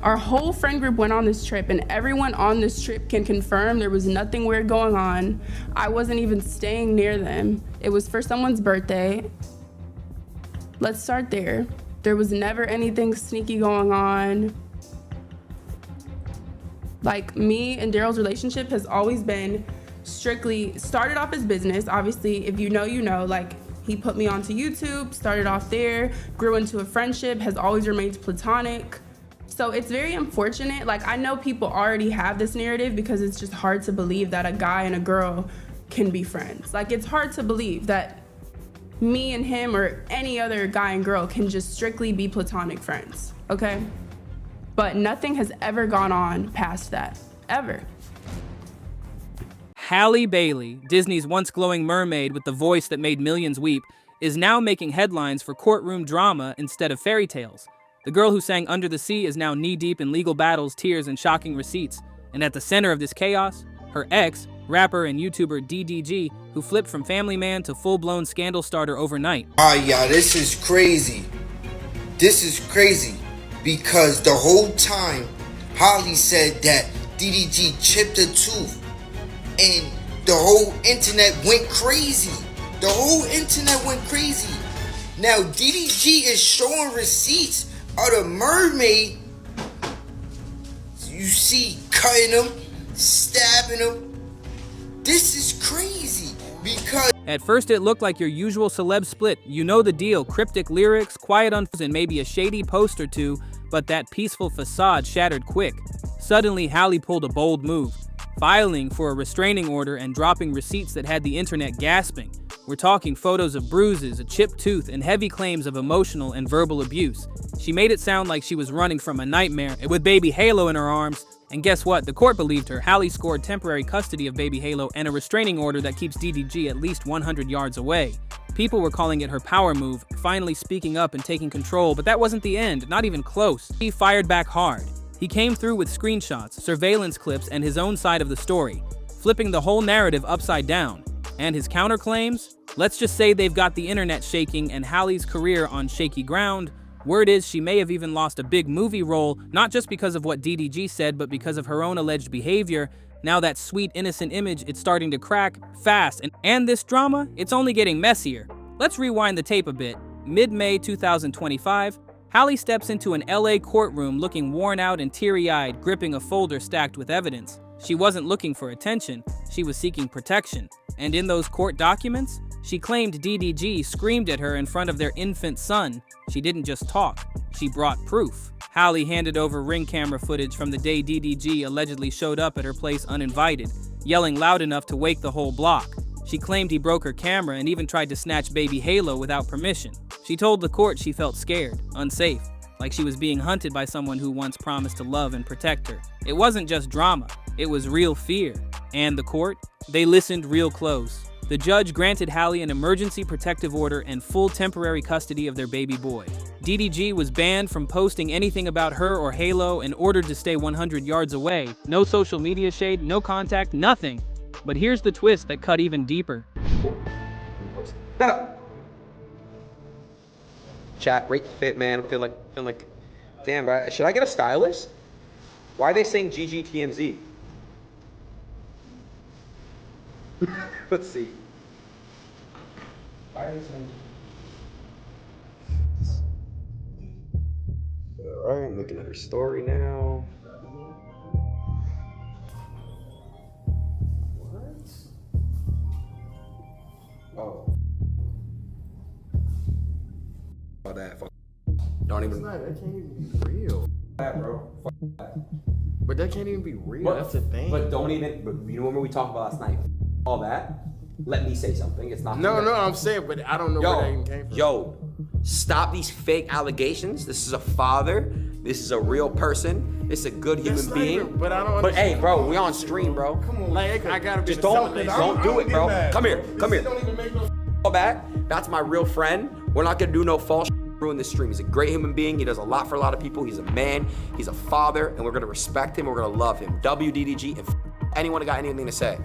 Our whole friend group went on this trip, and everyone on this trip can confirm there was nothing weird going on. I wasn't even staying near them. It was for someone's birthday. Let's start there. There was never anything sneaky going on. Like, me and Daryl's relationship has always been strictly, started off as business. Obviously, if you know, you know, like, he put me onto YouTube, started off there, grew into a friendship, has always remained platonic. So it's very unfortunate. Like, I know people already have this narrative because it's just hard to believe that a guy and a girl can be friends. Like, it's hard to believe that me and him or any other guy and girl can just strictly be platonic friends, okay? But nothing has ever gone on past that, ever. Halle Bailey, Disney's once glowing mermaid with the voice that made millions weep, is now making headlines for courtroom drama instead of fairy tales. The girl who sang Under the Sea is now knee-deep in legal battles, tears, and shocking receipts. And at the center of this chaos, her ex, rapper and YouTuber DDG, who flipped from family man to full-blown scandal starter overnight. Yeah, this is crazy. This is crazy because the whole time, Halle said that DDG chipped a tooth and the whole internet went crazy. The whole internet went crazy. Now DDG is showing receipts of the mermaid. You see, cutting him, stabbing him. This is crazy because at first it looked like your usual celeb split. You know the deal, cryptic lyrics, quiet unfolds, and maybe a shady post or two, but that peaceful facade shattered quick. Suddenly, Halle pulled a bold move, filing for a restraining order and dropping receipts that had the internet gasping. We're talking photos of bruises, a chipped tooth, and heavy claims of emotional and verbal abuse. She made it sound like she was running from a nightmare with baby Halo in her arms. And guess what? The court believed her. Halle scored temporary custody of baby Halo and a restraining order that keeps DDG at least 100 yards away. People were calling it her power move, finally speaking up and taking control, but that wasn't the end, not even close. He fired back hard. He came through with screenshots, surveillance clips, and his own side of the story, flipping the whole narrative upside down. And his counterclaims? Let's just say they've got the internet shaking and Halle's career on shaky ground. Word is she may have even lost a big movie role, not just because of what DDG said, but because of her own alleged behavior. Now that sweet, innocent image, it's starting to crack fast. And this drama, it's only getting messier. Let's rewind the tape a bit. Mid-May 2025, Halle steps into an LA courtroom looking worn out and teary-eyed, gripping a folder stacked with evidence. She wasn't looking for attention, she was seeking protection. And in those court documents, she claimed DDG screamed at her in front of their infant son. She didn't just talk, she brought proof. Halle handed over ring camera footage from the day DDG allegedly showed up at her place uninvited, yelling loud enough to wake the whole block. She claimed he broke her camera and even tried to snatch baby Halo without permission. She told the court she felt scared, unsafe, like she was being hunted by someone who once promised to love and protect her. It wasn't just drama, it was real fear. And the court? They listened real close. The judge granted Halle an emergency protective order and full temporary custody of their baby boy. DDG was banned from posting anything about her or Halo and ordered to stay 100 yards away. No social media shade, no contact, nothing. But here's the twist that cut even deeper. Chat, great fit, man. Feeling like, damn, bro, should I get a stylist? Why are they saying GGTMZ? Let's see. Why are they saying? Alright, I'm looking at her story now. What? Oh. All that. Don't even. That can't even be real. That, bro. That. But that can't even be real. But, that's the thing. But don't even. But you remember we talked about last night? All that. Let me say something. It's not. No, I'm saying, but I don't know where that even came from. Yo, stop these fake allegations. This is a father. This is a real person. This is a good human being. Even, but I don't. But hey, bro, we on stream, bro. Come on, like I gotta be. Just don't do it, bro. Come here. Don't even make no. Fall back. That's my real friend. We're not gonna do no false ruin this stream. He's a great human being. He does a lot for a lot of people. He's a man. He's a father, and we're gonna respect him. We're gonna love him. WDDG. If anyone got anything to say,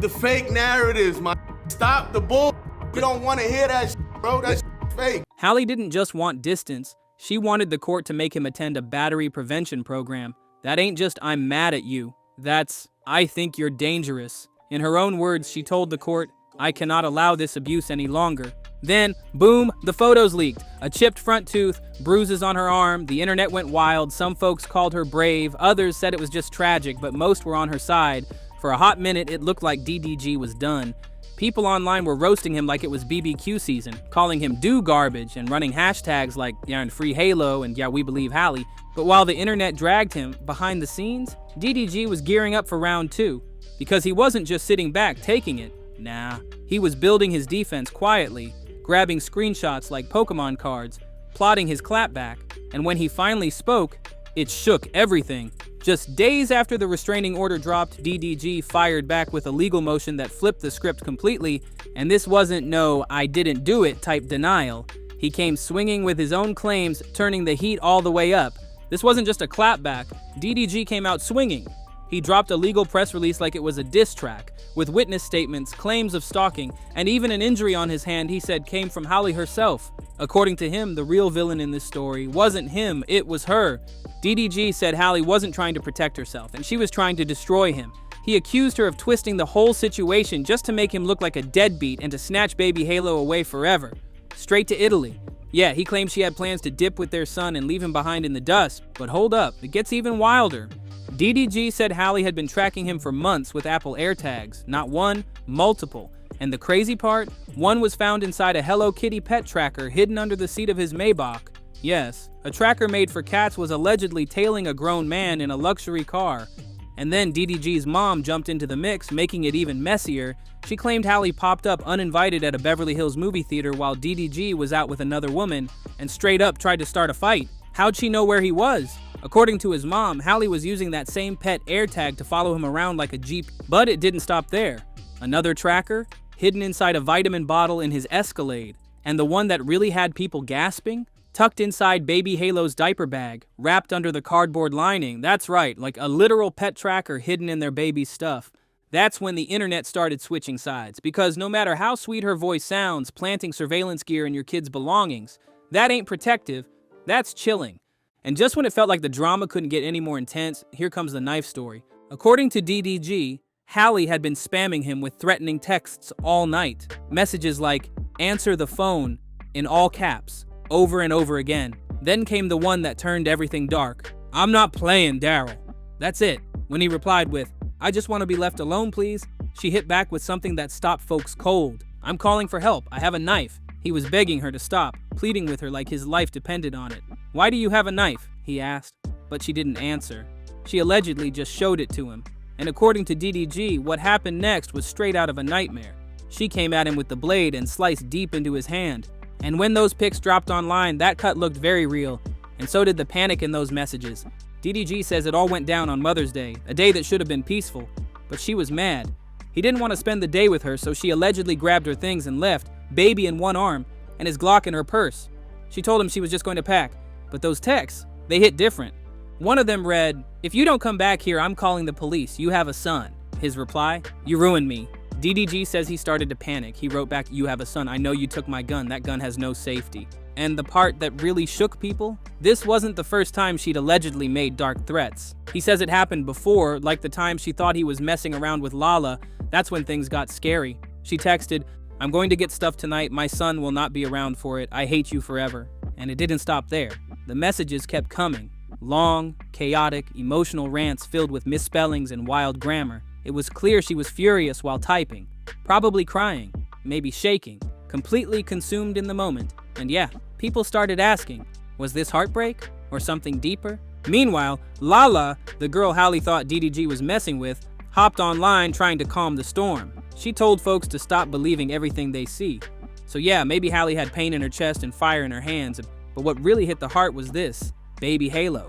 The fake narratives, man. Stop the bull. We don't want to hear that, bro. That's fake. Halle didn't just want distance, She wanted the court to make him attend a battery prevention program. That ain't just "I'm mad at you." That's "I think you're dangerous." In her own words, she told the court, "I cannot allow this abuse any longer." Then, boom, the photos leaked. A chipped front tooth, bruises on her arm, the internet went wild. Some folks called her brave, others said it was just tragic, but most were on her side. For a hot minute, it looked like DDG was done. People online were roasting him like it was BBQ season, calling him "do garbage" and running hashtags like "yeah, and free Halo" and "yeah, we believe Halle." But while the internet dragged him, behind the scenes, DDG was gearing up for round 2. Because he wasn't just sitting back taking it. Nah, he was building his defense quietly, grabbing screenshots like Pokemon cards, plotting his clapback, and when he finally spoke, it shook everything. Just days after the restraining order dropped, DDG fired back with a legal motion that flipped the script completely, and this wasn't no "I didn't do it" type denial. He came swinging with his own claims, turning the heat all the way up. This wasn't just a clapback, DDG came out swinging. He dropped a legal press release like it was a diss track, with witness statements, claims of stalking, and even an injury on his hand he said came from Halle herself. According to him, the real villain in this story wasn't him, it was her. DDG said Halle wasn't trying to protect herself, and she was trying to destroy him. He accused her of twisting the whole situation just to make him look like a deadbeat and to snatch baby Halo away forever. Straight to Italy. Yeah, he claimed she had plans to dip with their son and leave him behind in the dust, but hold up, it gets even wilder. DDG said Halle had been tracking him for months with Apple AirTags, not one, multiple. And the crazy part, one was found inside a Hello Kitty pet tracker hidden under the seat of his Maybach. Yes, a tracker made for cats was allegedly tailing a grown man in a luxury car. And then DDG's mom jumped into the mix, making it even messier. She claimed Halle popped up uninvited at a Beverly Hills movie theater while DDG was out with another woman and straight up tried to start a fight. How'd she know where he was? According to his mom, Halle was using that same pet AirTag to follow him around like a Jeep, but it didn't stop there. Another tracker, hidden inside a vitamin bottle in his Escalade, and the one that really had people gasping, tucked inside baby Halo's diaper bag, wrapped under the cardboard lining. That's right, like a literal pet tracker hidden in their baby's stuff. That's when the internet started switching sides, because no matter how sweet her voice sounds, planting surveillance gear in your kid's belongings, that ain't protective, that's chilling. And just when it felt like the drama couldn't get any more intense, here comes the knife story. According to DDG, Halle had been spamming him with threatening texts all night. Messages like, "answer the phone," in all caps, over and over again. Then came the one that turned everything dark. "I'm not playing, Daryl." That's it. When he replied with, "I just want to be left alone, please," she hit back with something that stopped folks cold. "I'm calling for help. I have a knife." He was begging her to stop, pleading with her like his life depended on it. "Why do you have a knife?" he asked, but she didn't answer. She allegedly just showed it to him. And according to DDG, what happened next was straight out of a nightmare. She came at him with the blade and sliced deep into his hand. And when those pics dropped online, that cut looked very real, and so did the panic in those messages. DDG says it all went down on Mother's Day, a day that should have been peaceful, but she was mad. He didn't want to spend the day with her, so she allegedly grabbed her things and left, baby in one arm, and his Glock in her purse. She told him she was just going to pack, but those texts, they hit different. One of them read, "If you don't come back here, I'm calling the police. You have a son." His reply, "You ruined me." DDG says he started to panic. He wrote back, "You have a son. I know you took my gun. That gun has no safety." And the part that really shook people? This wasn't the first time she'd allegedly made dark threats. He says it happened before, like the time she thought he was messing around with Lala. That's when things got scary. She texted, "I'm going to get stuff tonight. My son will not be around for it. I hate you forever." And it didn't stop there. The messages kept coming. Long, chaotic, emotional rants filled with misspellings and wild grammar. It was clear she was furious while typing, probably crying, maybe shaking, completely consumed in the moment. And yeah, people started asking, was this heartbreak or something deeper? Meanwhile, Lala, the girl Halle thought DDG was messing with, hopped online trying to calm the storm. She told folks to stop believing everything they see. So yeah, maybe Halle had pain in her chest and fire in her hands, but what really hit the heart was this, baby Halo.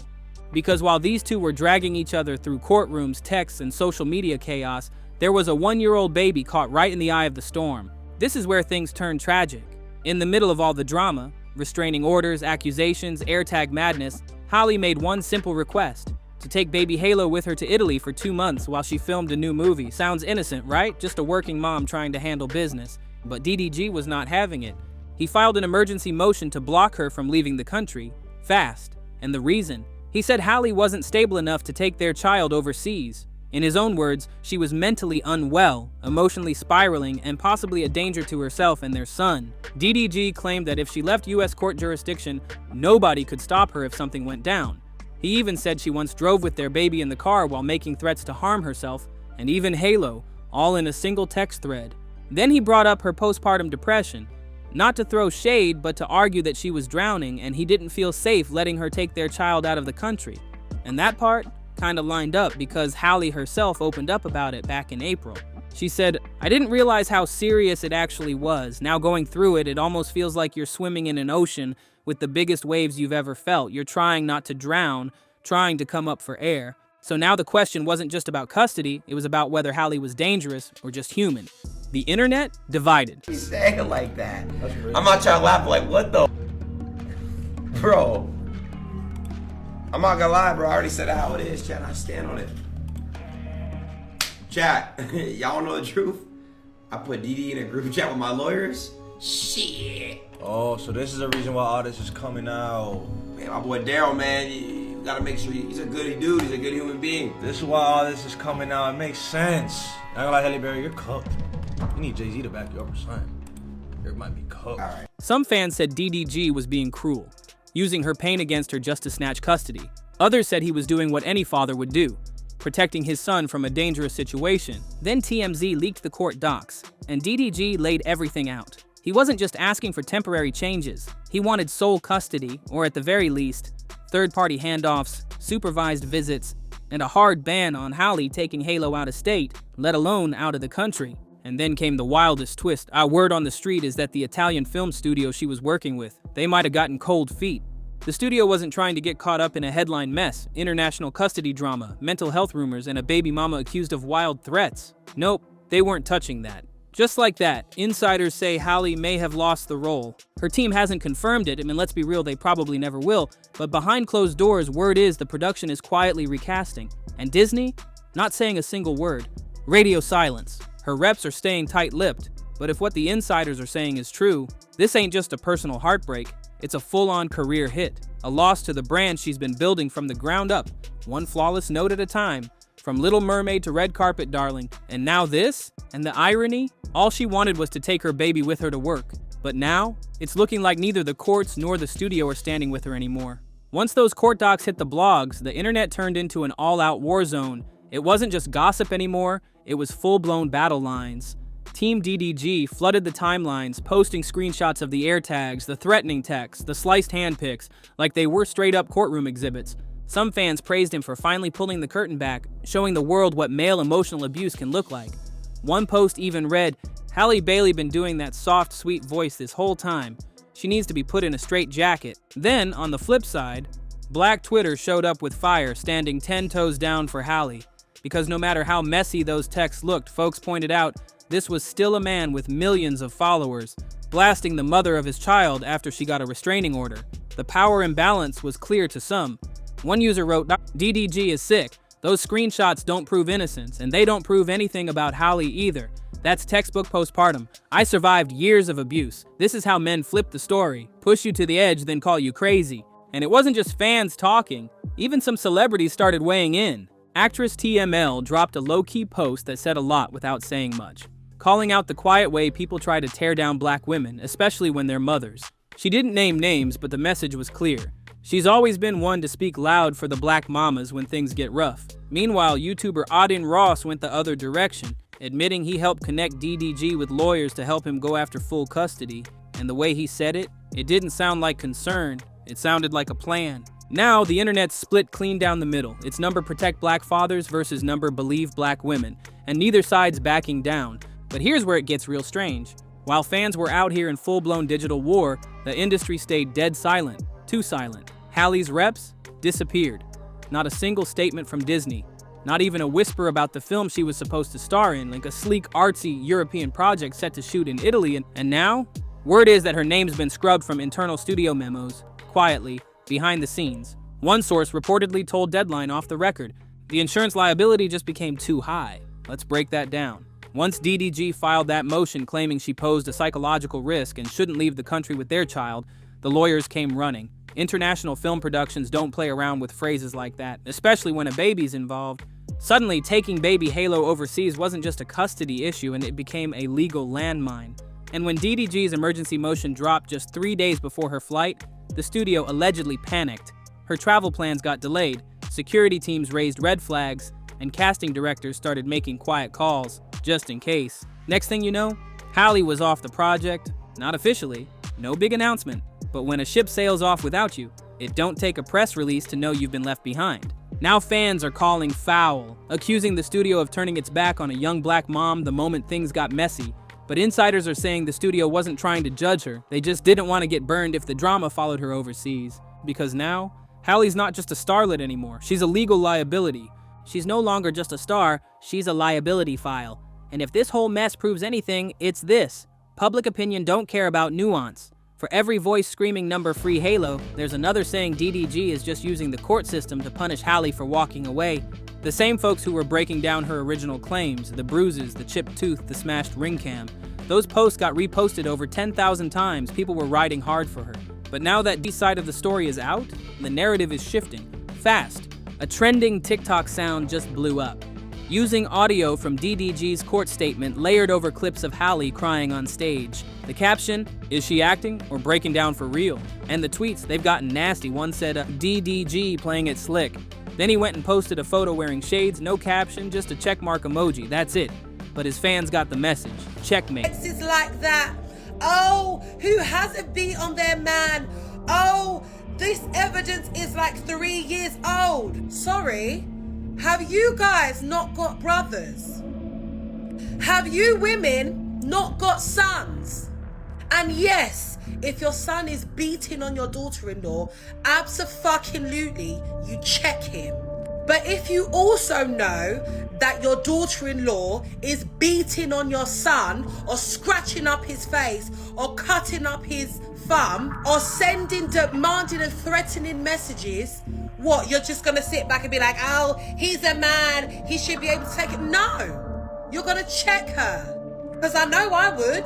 Because while these two were dragging each other through courtrooms, texts, and social media chaos, there was a 1-year-old baby caught right in the eye of the storm. This is where things turned tragic. In the middle of all the drama, restraining orders, accusations, AirTag madness, Halle made one simple request, to take baby Halo with her to Italy for 2 months while she filmed a new movie. Sounds innocent, right? Just a working mom trying to handle business. But DDG was not having it. He filed an emergency motion to block her from leaving the country, fast. And the reason? He said Halle wasn't stable enough to take their child overseas. In his own words, she was mentally unwell, emotionally spiraling, and possibly a danger to herself and their son. DDG claimed that if she left US court jurisdiction, nobody could stop her if something went down. He even said she once drove with their baby in the car while making threats to harm herself, and even Halo, all in a single text thread. Then he brought up her postpartum depression, not to throw shade, but to argue that she was drowning and he didn't feel safe letting her take their child out of the country. And that part kind of lined up because Halle herself opened up about it back in April. She said, "I didn't realize how serious it actually was. Now going through it, it almost feels like you're swimming in an ocean with the biggest waves you've ever felt. You're trying not to drown, trying to come up for air." So now the question wasn't just about custody, it was about whether Halle was dangerous or just human. The internet divided. He's saying it like that. I'm not trying to laugh, like, what the? Bro. I'm not gonna lie, bro. I already said how it is, chat. I stand on it. Chat, y'all know the truth? I put DD in a group chat with my lawyers. Shit. Oh, so this is the reason why all this is coming out. Man, my boy Daryl, man, you gotta make sure he's a good dude. He's a good human being. This is why all this is coming out. It makes sense. Not gonna lie, Halle Bailey, you're cooked. You need Jay-Z to back you up or something. You might be cooked. All right. Some fans said DDG was being cruel, using her pain against her just to snatch custody. Others said he was doing what any father would do, protecting his son from a dangerous situation. Then TMZ leaked the court docs, and DDG laid everything out. He wasn't just asking for temporary changes. He wanted sole custody, or at the very least, third-party handoffs, supervised visits, and a hard ban on Halle taking Halo out of state, let alone out of the country. And then came the wildest twist. Our word on the street is that the Italian film studio she was working with, they might have gotten cold feet. The studio wasn't trying to get caught up in a headline mess, international custody drama, mental health rumors, and a baby mama accused of wild threats. Nope, they weren't touching that. Just like that, insiders say Halle may have lost the role. Her team hasn't confirmed it, let's be real, they probably never will, but behind closed doors, word is the production is quietly recasting. And Disney? Not saying a single word. Radio silence. Her reps are staying tight-lipped, but if what the insiders are saying is true, this ain't just a personal heartbreak, it's a full-on career hit, a loss to the brand she's been building from the ground up, one flawless note at a time, from Little Mermaid to Red Carpet Darling, and now this? And the irony? All she wanted was to take her baby with her to work, but now, it's looking like neither the courts nor the studio are standing with her anymore. Once those court docs hit the blogs, the internet turned into an all-out war zone. It wasn't just gossip anymore, it was full-blown battle lines. Team DDG flooded the timelines, posting screenshots of the air tags, the threatening texts, the sliced hand pics, like they were straight-up courtroom exhibits. Some fans praised him for finally pulling the curtain back, showing the world what male emotional abuse can look like. One post even read, "Halle Bailey been doing that soft, sweet voice this whole time. She needs to be put in a straight jacket." Then, on the flip side, Black Twitter showed up with fire, standing 10 toes down for Halle. Because no matter how messy those texts looked, folks pointed out this was still a man with millions of followers, blasting the mother of his child after she got a restraining order. The power imbalance was clear to some. One user wrote, "DDG is sick. Those screenshots don't prove innocence, and they don't prove anything about Halle either. That's textbook postpartum. I survived years of abuse. This is how men flip the story, push you to the edge, then call you crazy." And it wasn't just fans talking. Even some celebrities started weighing in. Actress TML dropped a low-key post that said a lot without saying much, calling out the quiet way people try to tear down black women, especially when they're mothers. She didn't name names, but the message was clear. She's always been one to speak loud for the black mamas when things get rough. Meanwhile, YouTuber Auden Ross went the other direction, admitting he helped connect DDG with lawyers to help him go after full custody. And the way he said it didn't sound like concern, it sounded like a plan. Now, the internet's split clean down the middle. It's number protect black fathers versus number believe black women, and neither side's backing down. But here's where it gets real strange. While fans were out here in full-blown digital war, the industry stayed dead silent, too silent. Halle's reps disappeared. Not a single statement from Disney. Not even a whisper about the film she was supposed to star in, like a sleek, artsy European project set to shoot in Italy. And now, word is that her name's been scrubbed from internal studio memos, quietly, behind the scenes. One source reportedly told Deadline off the record, the insurance liability just became too high. Let's break that down. Once DDG filed that motion claiming she posed a psychological risk and shouldn't leave the country with their child, the lawyers came running. International film productions don't play around with phrases like that, especially when a baby's involved. Suddenly, taking baby Halo overseas wasn't just a custody issue, and it became a legal landmine. And when DDG's emergency motion dropped just 3 days before her flight, the studio allegedly panicked. Her travel plans got delayed, security teams raised red flags, and casting directors started making quiet calls, just in case. Next thing you know, Halle was off the project. Not officially, no big announcement, but when a ship sails off without you, it don't take a press release to know you've been left behind. Now fans are calling foul, accusing the studio of turning its back on a young black mom the moment things got messy. But insiders are saying the studio wasn't trying to judge her, they just didn't want to get burned if the drama followed her overseas. Because now, Halle's not just a starlet anymore, she's a legal liability. She's no longer just a star, she's a liability file. And if this whole mess proves anything, it's this. Public opinion don't care about nuance. For every voice screaming number free Halo, there's another saying DDG is just using the court system to punish Halle for walking away. The same folks who were breaking down her original claims, the bruises, the chipped tooth, the smashed ring cam, those posts got reposted over 10,000 times. People were riding hard for her. But now that this side of the story is out, the narrative is shifting. Fast. A trending TikTok sound just blew up. Using audio from DDG's court statement layered over clips of Halle crying on stage. The caption, is she acting or breaking down for real? And the tweets, they've gotten nasty. One said, DDG playing it slick. Then he went and posted a photo wearing shades, no caption, just a checkmark emoji, that's it. But his fans got the message, checkmate. It's like that. Oh, who hasn't beat on their man? Oh, this evidence is like 3 years old. Sorry, have you guys not got brothers? Have you women not got sons? And yes, if your son is beating on your daughter-in-law, abso-fucking-lutely, you check him. But if you also know that your daughter-in-law is beating on your son or scratching up his face or cutting up his thumb or sending demanding and threatening messages, what, you're just gonna sit back and be like, oh, he's a man, he should be able to take it? No, you're gonna check her, because I know I would.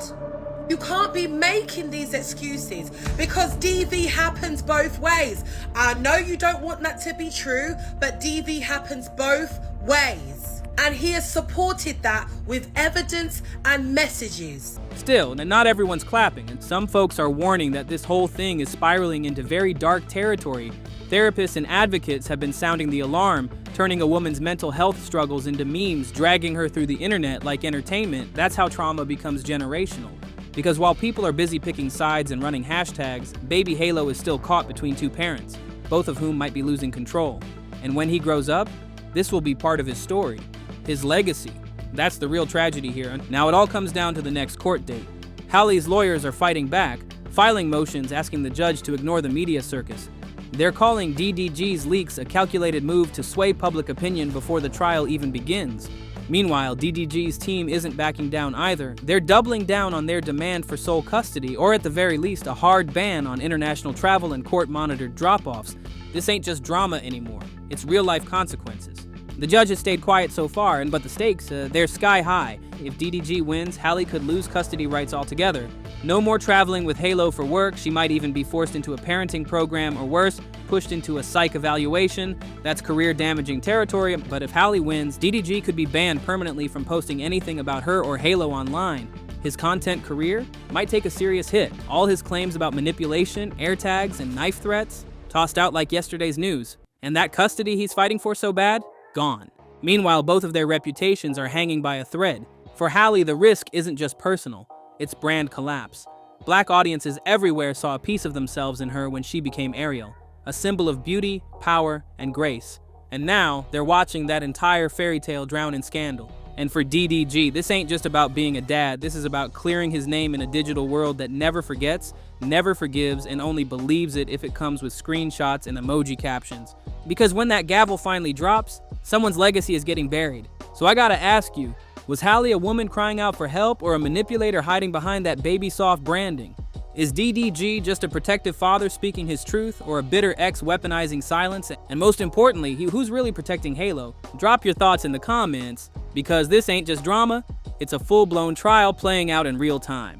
You can't be making these excuses because DV happens both ways. I know you don't want that to be true, but DV happens both ways. And he has supported that with evidence and messages. Still, not everyone's clapping, and some folks are warning that this whole thing is spiraling into very dark territory. Therapists and advocates have been sounding the alarm, turning a woman's mental health struggles into memes, dragging her through the internet like entertainment. That's how trauma becomes generational. Because while people are busy picking sides and running hashtags, baby Halo is still caught between two parents, both of whom might be losing control. And when he grows up, this will be part of his story, his legacy. That's the real tragedy here. Now it all comes down to the next court date. Halle's lawyers are fighting back, filing motions asking the judge to ignore the media circus. They're calling DDG's leaks a calculated move to sway public opinion before the trial even begins. Meanwhile, DDG's team isn't backing down either. They're doubling down on their demand for sole custody, or at the very least, a hard ban on international travel and court-monitored drop-offs. This ain't just drama anymore. It's real-life consequences. The judge has stayed quiet so far, but the stakes, they're sky high. If DDG wins, Halle could lose custody rights altogether. No more traveling with Halo for work. She might even be forced into a parenting program, or worse, pushed into a psych evaluation. That's career-damaging territory, but if Halle wins, DDG could be banned permanently from posting anything about her or Halo online. His content career might take a serious hit. All his claims about manipulation, air tags, and knife threats, tossed out like yesterday's news. And that custody he's fighting for so bad, gone. Meanwhile, both of their reputations are hanging by a thread. For Halle, the risk isn't just personal, it's brand collapse. Black audiences everywhere saw a piece of themselves in her when she became Ariel, a symbol of beauty, power, and grace. And now, they're watching that entire fairy tale drown in scandal. And for DDG, this ain't just about being a dad, this is about clearing his name in a digital world that never forgets, never forgives, and only believes it if it comes with screenshots and emoji captions. Because when that gavel finally drops, someone's legacy is getting buried. So I gotta ask you, was Halle a woman crying out for help or a manipulator hiding behind that baby soft branding? Is DDG just a protective father speaking his truth, or a bitter ex weaponizing silence? And most importantly, who's really protecting Halo? Drop your thoughts in the comments, because this ain't just drama, it's a full-blown trial playing out in real time.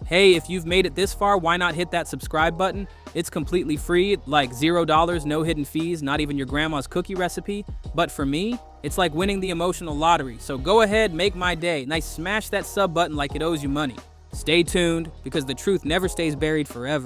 Hey, if you've made it this far, why not hit that subscribe button? It's completely free, like $0, no hidden fees, not even your grandma's cookie recipe. But for me, it's like winning the emotional lottery. So go ahead, make my day. Nice, smash that sub button like it owes you money. Stay tuned, because the truth never stays buried forever.